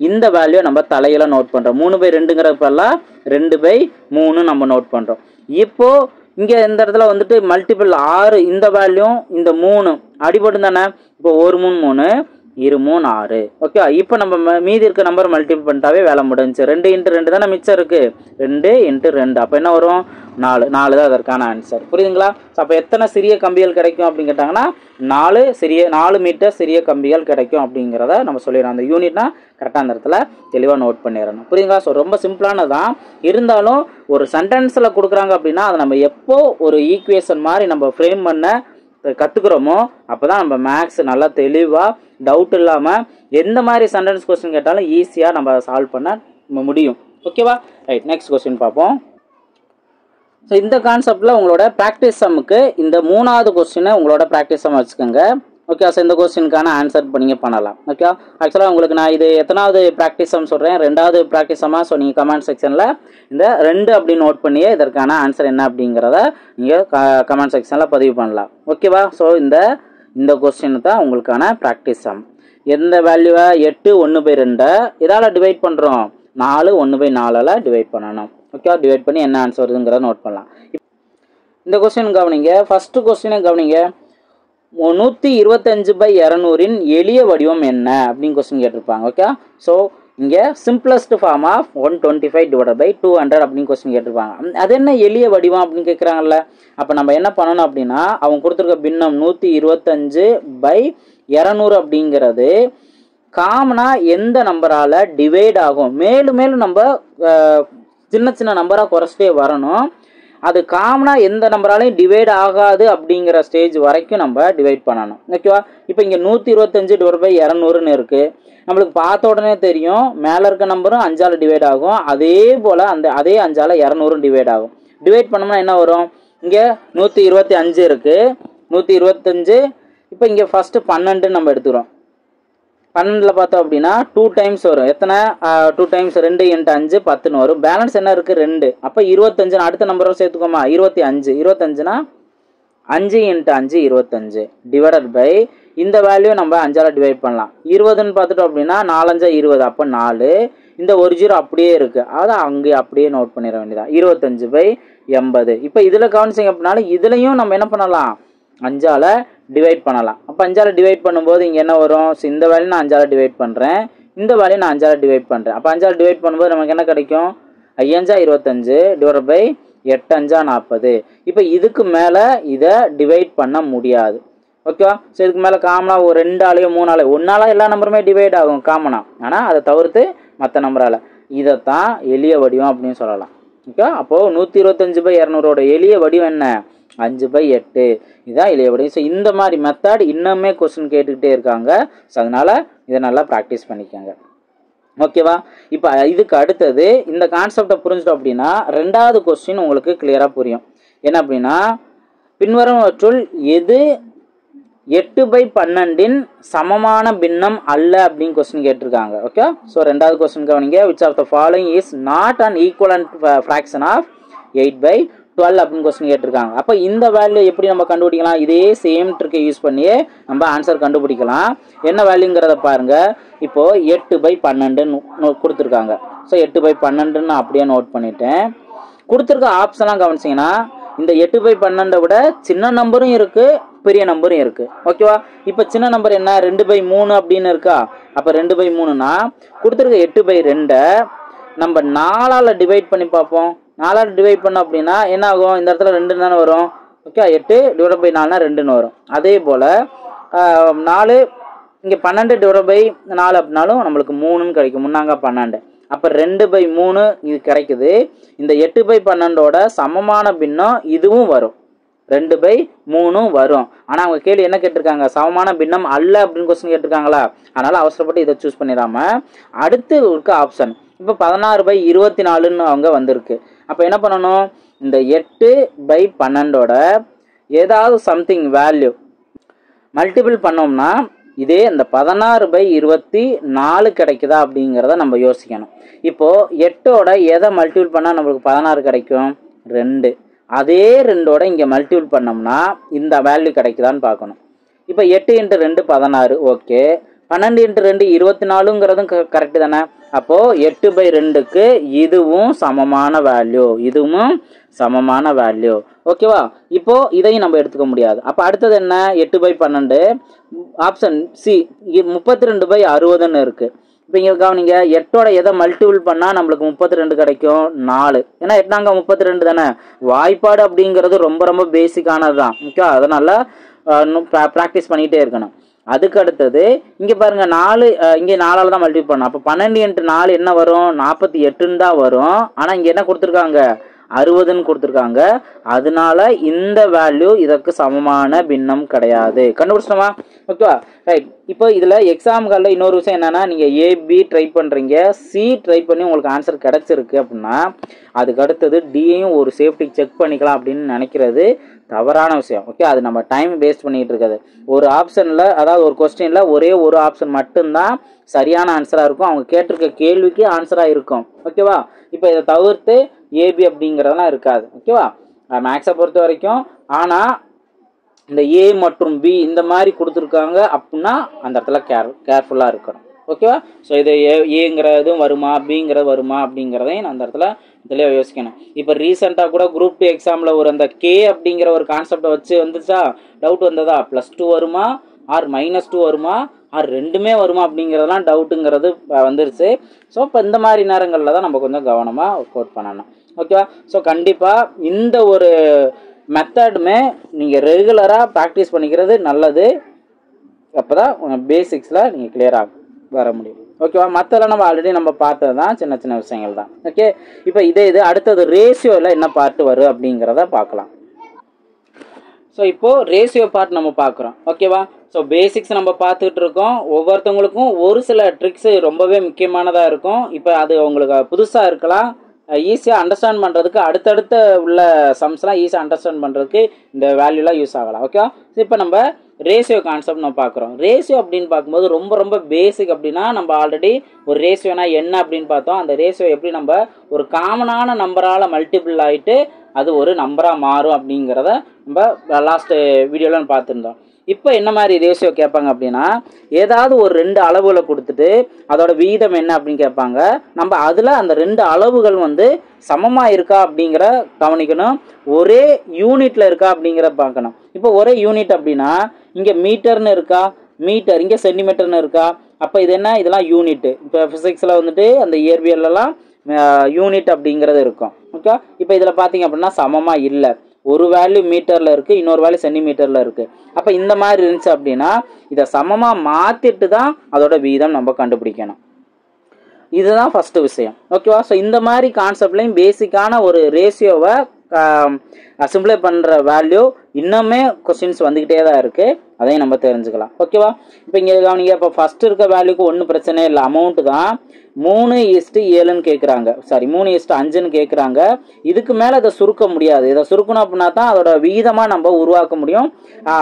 இந்த வேல்யூ நம்ம தலையில நோட் பண்ணுறோம். 3/2ங்கிற பதிலாக 2/3 நம்ம நோட் பண்ணுறோம். இப்போது இங்கே இந்த இடத்துல வந்துட்டு மல்டிபிள் 6, இந்த வேல்யூ இந்த 3 அடிபடும் தானே. இப்போ 1 3 3, 2 3 6. ஓகே, இப்போ நம்ம மீதி இருக்க நம்பர் மல்டிபிள் பண்ணிட்டாவே வேலை முடிஞ்சு. 2 × 2 தானே மிச்சம் இருக்குது, 2 × 2, அப்போ என்ன வரும், 4 தான் அதற்கான ஆன்சர். புரியுதுங்களா? ஸோ அப்போ எத்தனை சிறிய கம்பிகள் கிடைக்கும் அப்படின்னு கேட்டாங்கன்னா 4 மீட்டர் சிறிய கம்பிகள் கிடைக்கும் அப்படிங்கிறத நம்ம சொல்லிடணும். அந்த யூனிட்னா கரெக்டாக அந்த இடத்துல தெளிவாக நோட் பண்ணிடணும். புரியுதுங்களா? ஸோ ரொம்ப சிம்பிளானதான். இருந்தாலும் ஒரு சென்டென்ஸில் கொடுக்குறாங்க அப்படின்னா அதை நம்ம எப்போ ஒரு ஈக்குவேஷன் மாதிரி நம்ம ஃப்ரேம் பண்ண கற்றுக்குறோமோ அப்போ தான் நம்ம மேக்ஸ் நல்லா தெளிவாக டவுட் இல்லாமல் எந்த மாதிரி சென்டென்ஸ் கொஸ்டின் கேட்டாலும் ஈஸியாக நம்ம சால்வ் பண்ண முடியும். ஓகேவா? ரைட், நெக்ஸ்ட் கொஸ்டின் பார்ப்போம். ஸோ இந்த கான்செப்டில் உங்களோட ப்ராக்டிஸ் சம்முக்கு இந்த 3வது கொஸ்டினை உங்களோட ப்ராக்டிஸ் சம் வச்சுக்கோங்க. ஓகே, ஸோ இந்த கொஸ்டினுக்கான ஆன்சர் இப்போ நீங்கள் பண்ணலாம். ஓகே, ஆக்சுவலாக உங்களுக்கு நான் இது எத்தனாவது ப்ராக்டிஸ் சம் சொல்கிறேன், 2வது ப்ராக்டிஸ் சம்மாக. ஸோ நீங்கள் கமெண்ட் செக்ஷனில் இந்த 2 அப்படின்னு நோட் பண்ணியே இதற்கான ஆன்சர் என்ன அப்படிங்கிறத நீங்கள் கமெண்ட் செக்ஷனில் பதிவு பண்ணலாம். ஓகேவா? ஸோ இந்த கொஸ்டின் தான் உங்களுக்கான ப்ராக்டிஸ் சம். எந்த வேல்யூவை 8 1/2 இதால் டிவைட் பண்ணுறோம், 4 1/4 டிவைட் பண்ணணும். ஓகே, டிவைட் பண்ணி என்ன ஆன்சர் வருதுங்கிறத நோட் பண்ணலாம். இந்த கொஸ்டின் கவனிங்க. ஃபஸ்ட்டு கொஸ்டினை கவனிங்க. 125/200 எளிய வடிவம் என்ன அப்படின்னு கொஸ்டின் கேட்டிருப்பாங்க. ஓகே, ஸோ இங்கே simplest form of 125 divided by 200 அப்படின்னு கொஸ்டின் கேட்டிருப்பாங்க. அது என்ன எளிய வடிவம் அப்படின்னு கேட்குறாங்கல்ல. அப்போ நம்ம என்ன பண்ணணும் அப்படின்னா, அவங்க கொடுத்துருக்க பின்னம் 125/200 அப்படிங்கிறது காமனாக எந்த நம்பரால் டிவைட் ஆகும், மேலும் மேலும் நம்ம சின்ன சின்ன நம்பராக குறைச்சிட்டே வரணும். அது காமனாக எந்த நம்பராலையும் டிவைட் ஆகாது அப்படிங்கிற ஸ்டேஜ் வரைக்கும் நம்ம டிவைட் பண்ணணும். ஓகேவா? இப்போ இங்கே 125/200ன்னு இருக்குது. நம்மளுக்கு பார்த்த உடனே தெரியும் மேலே இருக்க நம்பரும் 5ஆல் டிவைட் ஆகும். அதே போல் அதே 5ஆல் 200 டிவைட் ஆகும். டிவைட் பண்ணோம்னா என்ன வரும்? இங்கே 125 இருக்குது. 125. இப்போ இங்கே ஃபஸ்ட்டு 12 நம்ம எடுத்துக்கிறோம். 12ல் பார்த்தோம் அப்படின்னா 2 டைம்ஸ் வரும். எத்தனை? 2 டைம்ஸ் 2 × 5 10ன்னு வரும். பேலன்ஸ் என்ன இருக்குது? 2. அப்போ 25 அடுத்த நம்பரை சேர்த்துக்கோமா? 25. 25னா 5 × 5 25 டிவைடட் பை இந்த வேல்யூ நம்ம 5ஆல் டிவைட் பண்ணலாம். 20ன்னு பார்த்துட்டோம் அப்படின்னா 4 5 20. அப்போ 4. இந்த ஒரு 0 அப்படியே இருக்குது. அதை அங்கே அப்படியே நோட் பண்ணிட வேண்டியதான். 25/80. இப்போ இதில் கவனிச்சிங்க அப்படின்னாலும் இதுலையும் நம்ம என்ன பண்ணலாம்? 5ஆல் டிவைட் பண்ணலாம். அப்போ 5ஆல் டிவைட் பண்ணும்போது இங்கே என்ன வரும்? இந்த வேல்யூ நான் 5ஆல் டிவைட் பண்ணுறேன், இந்த வேல்யூ நான் 5ஆல் டிவைட் பண்ணுறேன். அப்போ 5ஆல் டிவைட் பண்ணும்போது நமக்கு என்ன கிடைக்கும்? 5 25 டிவைட் பை 8 5 40. இப்போ இதுக்கு மேலே இதை டிவைட் பண்ண முடியாது. ஓகேவா? ஸோ இதுக்கு மேலே காமனாக ஒரு 2ஆலையோ 3ஆலையோ 1ஆல எல்லா நம்பருமே டிவைட் ஆகும் காமனாக. ஆனால் அதை தவிர்த்து மற்ற நம்பரால். இதைத்தான் எளிய வடிவம் அப்படின்னு சொல்லலாம். ஓகே? அப்போது 125/200ஓட எளிய வடிவம் என்ன? 5/8. இதுதான் எளிய வடிவம். ஸோ இந்த மாதிரி மெத்தட் இன்னுமே கொஸ்டின் கேட்டுக்கிட்டே இருக்காங்க. ஸோ அதனால் இதை நல்லா ப்ராக்டிஸ் பண்ணிக்கோங்க. ஓகேவா? இப்போ இதுக்கு அடுத்தது இந்த கான்செப்டை புரிஞ்சிட்டோம் அப்படின்னா 2வது கொஸ்டின் உங்களுக்கு கிளியராக புரியும். என்ன அப்படின்னா, பின்வருவற்றுள் எது 8/12 சமமான பின்னம் அல்ல அப்படின்னு கொஸ்டின் கேட்டிருக்காங்க. ஓகே? ஸோ 2வது கொஸ்டின் கவனிங்க. Which of the following is not an equivalent fraction of 8/12 அப்படின்னு கொஸ்டின் கேட்டிருக்காங்க. அப்போ இந்த வேல்யூ எப்படி நம்ம கண்டுபிடிக்கலாம்? இதே சேம் ட்ரிக்கை யூஸ் பண்ணியே நம்ம ஆன்சர் கண்டுபிடிக்கலாம். என்ன வேல்யூங்கிறத பாருங்க. இப்போ 8/12 கொடுத்துருக்காங்க. ஸோ 8/12 அப்படியே நோட் பண்ணிட்டேன். கொடுத்துருக்க ஆப்ஷன்லாம் கவனிச்சிங்கன்னா இந்த 8/12 விட சின்ன நம்பரும் இருக்கு, பெரிய நம்பரும் இருக்கு. ஓகேவா? இப்போ சின்ன நம்பர் என்ன? 2/3 அப்படின்னு இருக்கா? அப்போ 2/3னா கொடுத்துருக்க 8/2 நம்ம 4ஆல் டிவைட் பண்ணி பார்ப்போம். 4ஆல் டிவைட் பண்ணோம் அப்படின்னா என்ன ஆகும்? இந்த இடத்துல 2 தானே வரும். ஓகே? 8 டிவைட் பை 4னா 2ன்னு வரும். அதே போல் 4 இங்கே 12 டிவைட் பை 4 அப்படின்னாலும் நம்மளுக்கு 3ன்னு கிடைக்கும். 3 12. அப்போ 2/3 இது கிடைக்குது. இந்த 8/12ஓட சமமான பின்னம் இதுவும் வரும். 2/3 வரும். ஆனால் அவங்க கேள்வி என்ன கேட்டிருக்காங்க? சமமான பின்னம் அல்ல அப்படின்னு கொஸ்டின் கேட்டிருக்காங்களா? அதனால் அவசரப்பட்டு இதை சூஸ் பண்ணிடாம அடுத்து இருக்க ஆப்ஷன் இப்போ 16/24ன்னு அவங்க வந்திருக்கு. அப்போ என்ன பண்ணணும்? இந்த 8/12ஓட ஏதாவது சம்திங் வேல்யூ மல்டிபிள் பண்ணோம்னா இதே இந்த 16/24 கிடைக்குதா அப்படிங்கிறத நம்ம யோசிக்கணும். இப்போது 8ஓட எதை மல்டிபிள் பண்ணால் நம்மளுக்கு 16 கிடைக்கும்? 2. அதே 2ஓட இங்கே மல்டிபிள் பண்ணோம்னா இந்த வேல்யூ கிடைக்குதான்னு பார்க்கணும். இப்போ 8 × 2 16. ஓகே. 12 × 2 24ங்கிறதும் கரெக்டு தானே? அப்போது 8/2க்கு இதுவும் சமமான வேல்யூ, இதுவும் சமமான வேல்யூ. ஓகேவா? இப்போது இதையும் நம்ம எடுத்துக்க முடியாது. அப்போ அடுத்தது என்ன? 8/12 ஆப்ஷன் சி 32/60ன்னு இருக்குது. இப்போ இங்கே கவனிங்க. 8ஓட எதை மல்டிபிள் பண்ணால் நம்மளுக்கு 32 கிடைக்கும்? 4. ஏன்னா 8 32 தானே. வாய்ப்பாடு அப்படிங்கிறது ரொம்ப ரொம்ப பேசிக்கானது தான். ஓகே? அதனால் ப்ராக்டிஸ் பண்ணிகிட்டே இருக்கணும். அதுக்கு அடுத்தது இங்கே பாருங்கள் 4 இங்கே 4ஆல் தான் மல்டிபிள் பண்ணோம். அப்போ 12 × 4 என்ன வரும்? 48ன்னு தான் வரும். ஆனால் இங்கே என்ன கொடுத்துருக்காங்க? 60ன்னு கொடுத்துருக்காங்க. அதனால இந்த வேல்யூ இதற்கு சமமான பின்னம் கிடையாது. கண்டுபிடிச்சிட்டோமா? ஓகேவா? ரைட். இப்போ இதில் எக்ஸாம்களில் இன்னொரு விஷயம் என்னென்னா, நீங்கள் ஏபி ட்ரை பண்ணுறீங்க, சி ட்ரை பண்ணி உங்களுக்கு ஆன்சர் கிடச்சிருக்கு அப்படின்னா அதுக்கு அடுத்தது டியையும் ஒரு சேஃப்டி செக் பண்ணிக்கலாம் அப்படின்னு நினைக்கிறது தவறான விஷயம். ஓகே? அது நம்ம டைம் வேஸ்ட் பண்ணிகிட்டு இருக்காது. ஒரு ஆப்ஷனில், அதாவது ஒரு கொஸ்டினில் ஒரே ஒரு ஆப்ஷன் மட்டும்தான் சரியான ஆன்சராக இருக்கும். அவங்க கேட்டிருக்க கேள்விக்கு ஆன்சராக இருக்கும். ஓகேவா? இப்போ இதை தவிர்த்து ஏபி அப்படிங்கிறதெல்லாம் இருக்காது. ஓகேவா? மேக்ஸை பொறுத்த வரைக்கும். ஆனால் இந்த ஏ மற்றும் பி இந்த மாதிரி கொடுத்துருக்காங்க அப்படின்னா அந்த இடத்துல கேர்ஃபுல்லாக இருக்கணும். ஓகேவா? ஸோ இது ஏங்கிறதும் வருமா, பிங்கிறது வருமா அப்படிங்கிறதையும் அந்த இடத்துல தெளிவாக யோசிக்கணும். இப்போ ரீசெண்டாக கூட குரூப் 2 எக்ஸாமில் ஒரு அந்த கே அப்படிங்கிற ஒரு கான்செப்டை வச்சு வந்துச்சா, டவுட் வந்ததா? +2 வருமா ஆர் -2 வருமா ஆர் ரெண்டுமே வருமா அப்படிங்கிறதெல்லாம் டவுட்டுங்கிறது வந்துருச்சு. ஸோ இப்போ இந்த மாதிரி நேரங்களில் தான் நம்ம கொஞ்சம் கவனமாக ஒர்க் அவுட் பண்ணணும். ஓகேவா? ஸோ கண்டிப்பாக இந்த ஒரு மெத்தடுமே நீங்கள் ரெகுலராக ப்ராக்டிஸ் பண்ணிக்கிறது நல்லது. அப்போ தான் பேசிக்ஸில் நீங்கள் கிளியராக வர முடியும். ஓகேவா? மற்றெல்லாம் நம்ம ஆல்ரெடி நம்ம பார்த்தது தான், சின்ன சின்ன விஷயங்கள் தான். ஓகே, இப்போ இது அடுத்தது ரேஷியோவில் என்ன பார்ட்டு வரும் அப்படிங்கிறத பார்க்கலாம். ஸோ இப்போது ரேஷியோ பார்ட் நம்ம பார்க்குறோம். ஓகேவா? ஸோ பேசிக்ஸ் நம்ம பார்த்துக்கிட்டு இருக்கோம். ஒவ்வொருத்தவங்களுக்கும் ஒரு சில ட்ரிக்ஸு ரொம்பவே முக்கியமானதாக இருக்கும். இப்போ அது உங்களுக்கு புதுசாக இருக்கலாம், ஈஸியாக அண்டர்ஸ்டாண்ட் பண்ணுறதுக்கு அடுத்தடுத்த உள்ள சம்ஸ்லாம் ஈஸியாக அண்டர்ஸ்டாண்ட் பண்ணுறதுக்கு இந்த வேல்யூலாம் யூஸ் ஆகலாம். ஓகேவா? இப்போ நம்ம ரேஷியோ கான்செப்ட் நம்ம பார்க்குறோம். ரேஷியோ அப்படின்னு பார்க்கும்போது ரொம்ப ரொம்ப பேசிக். அப்படின்னா நம்ம ஆல்ரெடி ஒரு ரேஷியோனா என்ன அப்படின்னு பார்த்தோம். அந்த ரேஷியோ எப்படி நம்ம ஒரு காமனான நம்பரால் மல்டிபிள் ஆகிட்டு அது ஒரு நம்பராக மாறும் அப்படிங்கிறத நம்ம லாஸ்ட்டு வீடியோவில் பார்த்துருந்தோம். இப்போ என்ன மாதிரி ரேஷியோ கேட்பாங்க அப்படின்னா, ஏதாவது ஒரு 2 அளவுகளை கொடுத்துட்டு அதோட விகிதம் என்ன அப்படின்னு கேட்பாங்க. நம்ம அதில் அந்த 2 அளவுகள் சமமாக இருக்கா அப்படிங்கிற கவனிக்கணும். ஒரே யூனிட்டில் இருக்கா அப்படிங்கிற பார்க்கணும். இப்போ ஒரே யூனிட் அப்படின்னா இங்கே மீட்டர்னு இருக்கா, மீட்டர் இங்கே சென்டிமீட்டர்னு இருக்கா. அப்போ இது என்ன, இதெல்லாம் யூனிட்டு. இப்போ ஃபிசிக்ஸில் அந்த இயற்பியல்லாம் யூனிட் அப்படிங்கிறது இருக்கும். ஓகே, இப்போ இதில் பார்த்தீங்க அப்படின்னா சமமாக இல்லை. ஒரு வேல்யூ மீட்டரில் இருக்குது, இன்னொரு வேல்யூ சென்டிமீட்டரில் இருக்குது. அப்போ இந்த மாதிரி இருந்துச்சு அப்படின்னா இதை சமமாக மாற்றிட்டு தான் அதோட வீதம் நம்ம கண்டுபிடிக்கணும். இதுதான் ஃபஸ்ட்டு விஷயம். ஓகேவா? ஸோ இந்த மாதிரி கான்செப்ட்லையும் பேசிக்கான ஒரு ரேஷியோவை சிம்பிளை பண்ணுற வேல்யூ இன்னுமே கொஸ்டின்ஸ் வந்துக்கிட்டே தான் இருக்குது. அதையும் நம்ம தெரிஞ்சுக்கலாம். ஓகேவா? இப்போ இங்கே கவனிங்க. இப்போ ஃபஸ்ட்டு இருக்க வேல்யூக்கு ஒன்றும் பிரச்சனை இல்லை, அமௌண்ட்டு தான். 3:7ன்னு கேட்குறாங்க, சாரி 3:5ன்னு கேட்குறாங்க. இதுக்கு மேலே இதை சுருக்க முடியாது. இதை சுருக்கணும் அப்படின்னா தான் அதோட விகிதமாக நம்ம உருவாக்க முடியும்.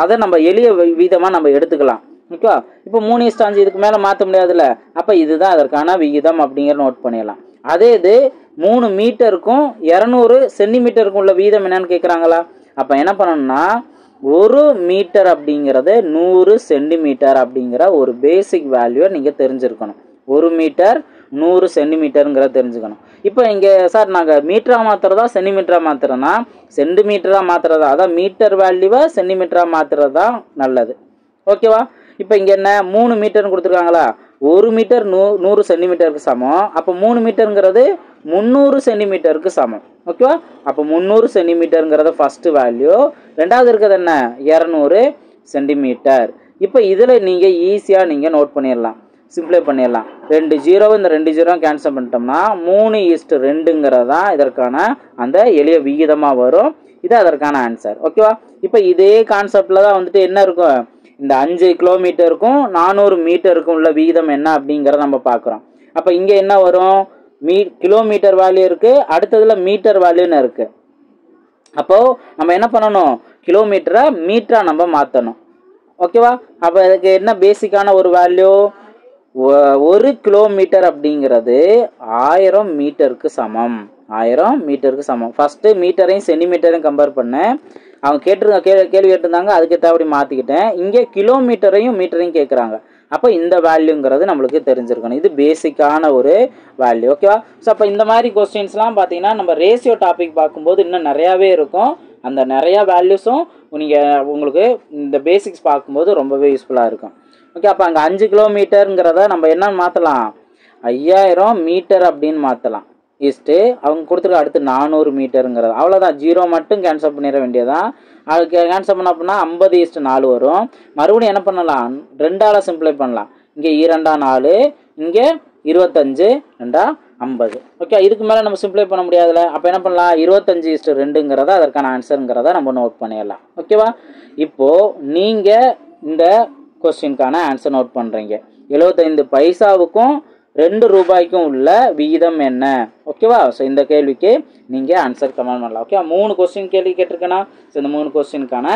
அதை நம்ம எளிய விகிதமாக நம்ம எடுத்துக்கலாம். ஓகேவா? இப்போ 3:5 இதுக்கு மேலே மாற்ற முடியாதுல்ல. அப்போ இதுதான் அதற்கான விகிதம் அப்படிங்கிற நோட் பண்ணிடலாம். அதே இது 3 மீட்டருக்கும் 200 சென்டிமீட்டருக்கும் உள்ள வீதம் என்னன்னு கேட்குறாங்களா. அப்போ என்ன பண்ணணும்னா 1 மீட்டர் அப்படிங்கிறது 100 சென்டிமீட்டர் அப்படிங்கிற ஒரு பேசிக் வேல்யூவை நீங்கள் தெரிஞ்சிருக்கணும். 1 மீட்டர் 100 சென்டிமீட்டருங்கிறத தெரிஞ்சுக்கணும். இப்போ இங்கே சார் நாங்கள் மீட்டராக மாற்றுறதா சென்டிமீட்டராக மாற்றுறோன்னா சென்டிமீட்டராக மாற்றுறதா, அதான் மீட்டர் வேல்யூவை சென்டிமீட்டராக மாற்றுறது தான் நல்லது. ஓகேவா? இப்போ இங்கே என்ன 3 மீட்டர்னு கொடுத்துருக்காங்களா. 1 மீட்டர் 100 சென்டிமீட்டருக்கு சமம். அப்போ 3 மீட்டருங்கிறது 300 சென்டிமீட்டருக்கு சமம். ஓகேவா? அப்போ 300 சென்டிமீட்டருங்கிறத ஃபஸ்ட்டு வேல்யூ. ரெண்டாவது இருக்கிறது என்ன, 200 சென்டிமீட்டர். இப்போ இதில் நீங்கள் ஈஸியாக நீங்கள் நோட் பண்ணிடலாம், சிம்பிளை பண்ணிடலாம். 2 0 இந்த 2 0 கேன்சல் பண்ணிட்டோம்னா 3:2 தான் இதற்கான அந்த எளிய விகிதமாக வரும். இது அதற்கான ஆன்சர். ஓகேவா? இப்போ இதே கான்செப்டில் தான் என்ன இருக்கும், இந்த 5 கிலோமீட்டருக்கும் 400 மீட்டருக்கும் உள்ள விகிதம் என்ன அப்படிங்கிறத நம்ம பார்க்குறோம். அப்போ இங்கே என்ன வரும், கிலோமீட்டர் வேல்யூ இருக்குது, அடுத்ததில் மீட்டர் வேல்யூன்னு இருக்குது. அப்போது நம்ம என்ன பண்ணணும், கிலோமீட்டரை மீட்டராக நம்ம மாற்றணும். ஓகேவா? அப்போ இதுக்கு என்ன பேசிக்கான ஒரு வேல்யூ, 1 கிலோமீட்டர் அப்படிங்கிறது 1000 மீட்டருக்கு சமம். 1000 மீட்டருக்கு சமம். ஃபஸ்ட்டு மீட்டரையும் சென்டிமீட்டரையும் கம்பேர் பண்ணேன். அவங்க கேள்வி கேட்டிருந்தாங்க, அதுக்கேற்றபடி மாற்றிக்கிட்டேன். இங்கே கிலோமீட்டரையும் மீட்டரையும் கேட்குறாங்க. அப்போ இந்த வேல்யூங்கிறது நம்மளுக்கு தெரிஞ்சிருக்கணும். இது பேசிக்கான ஒரு வேல்யூ. ஓகேவா? ஸோ அப்போ இந்த மாதிரி கொஸ்டின்ஸ்லாம் பார்த்தீங்கன்னா நம்ம ரேஷியோ டாபிக் பார்க்கும்போது இன்னும் நிறையாவே இருக்கும். அந்த நிறையா வேல்யூஸும் உங்களுக்கு இந்த பேசிக்ஸ் பார்க்கும்போது ரொம்பவே யூஸ்ஃபுல்லாக இருக்கும். ஓகே, அப்போ அங்கே 5 கிலோமீட்டருங்கிறத நம்ம என்ன மாற்றலாம், 5000 மீட்டர் அப்படின்னு மாற்றலாம். அவங்க கொடுத்துருக்க அடுத்து 400 மீட்டருங்கிறது. அவ்வளோதான், 0 மட்டும் கேன்சல் பண்ணிட வேண்டியதான். அதுக்கு கேன்சல் பண்ண அப்படின்னா 50:4 வரும். மறுபடியும் என்ன பண்ணலாம், 2ஆல் சிம்பிளை பண்ணலாம். இங்கே 2 4, இங்கே 25 2 50. ஓகே, இதுக்கு மேலே நம்ம சிம்பிளை பண்ண முடியாதுல்ல. அப்போ என்ன பண்ணலாம், 25:2ங்கிறத அதற்கான ஆன்சருங்கிறத நம்ம நோட் பண்ணிடலாம். ஓகேவா? இப்போது நீங்கள் இந்த கொஸ்டினுக்கான ஆன்சர் நோட் பண்ணுறீங்க. 75 பைசாவுக்கும் 2 ரூபாய்க்கும் உள்ள விகிதம் என்ன? ஓகேவா? ஸோ இந்த கேள்விக்கு நீங்கள் ஆன்சர் கமெண்ட் பண்ணலாம். ஓகே, 3 கொஸ்டின் கேள்வி கேட்டிருக்கேன்னா, ஸோ இந்த 3 கொஸ்டினுக்கான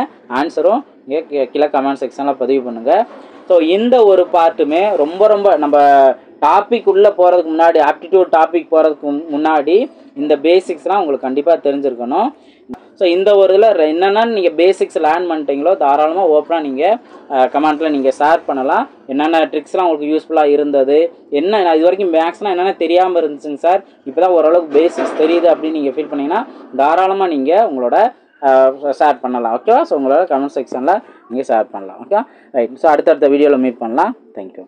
ஆன்சரும் நீங்கள் கீழே கமெண்ட் செக்ஷனில் பதிவு பண்ணுங்கள். ஸோ இந்த ஒரு பார்ட்டுமே ரொம்ப ரொம்ப நம்ம டாபிக் உள்ளே போகிறதுக்கு முன்னாடி, ஆப்டிடியூட் டாபிக் போகிறதுக்கு முன்னாடி இந்த பேசிக்ஸ்லாம் உங்களுக்கு கண்டிப்பாக தெரிஞ்சிருக்கணும். ஸோ இந்த ஒரு இதில் என்னென்னா நீங்கள் பேசிக்ஸ் லேர்ன் பண்ணிட்டீங்களோ தாராளமாக ஓப்பனாக நீங்கள் கமெண்ட்டில் நீங்கள் ஷேர் பண்ணலாம். என்னென்ன ட்ரிக்ஸ்லாம் உங்களுக்கு யூஸ்ஃபுல்லாக இருந்தது, என்ன இது வரைக்கும் மேக்ஸ்னால் என்னென்ன தெரியாமல் இருந்துச்சுங்க சார், இப்போ தான் ஓரளவுக்கு பேசிக்ஸ் தெரியுது அப்படின்னு நீங்கள் ஃபீல் பண்ணிங்கன்னா தாராளமாக நீங்கள் உங்களோட ஷேர் பண்ணலாம். ஓகேவா? ஸோ உங்களோட கமெண்ட் செக்ஷனில் நீங்கள் ஷேர் பண்ணலாம். Okay right. ஸோ அடுத்தடுத்த வீடியோவில் மீட் பண்ணலாம். தேங்க்யூ.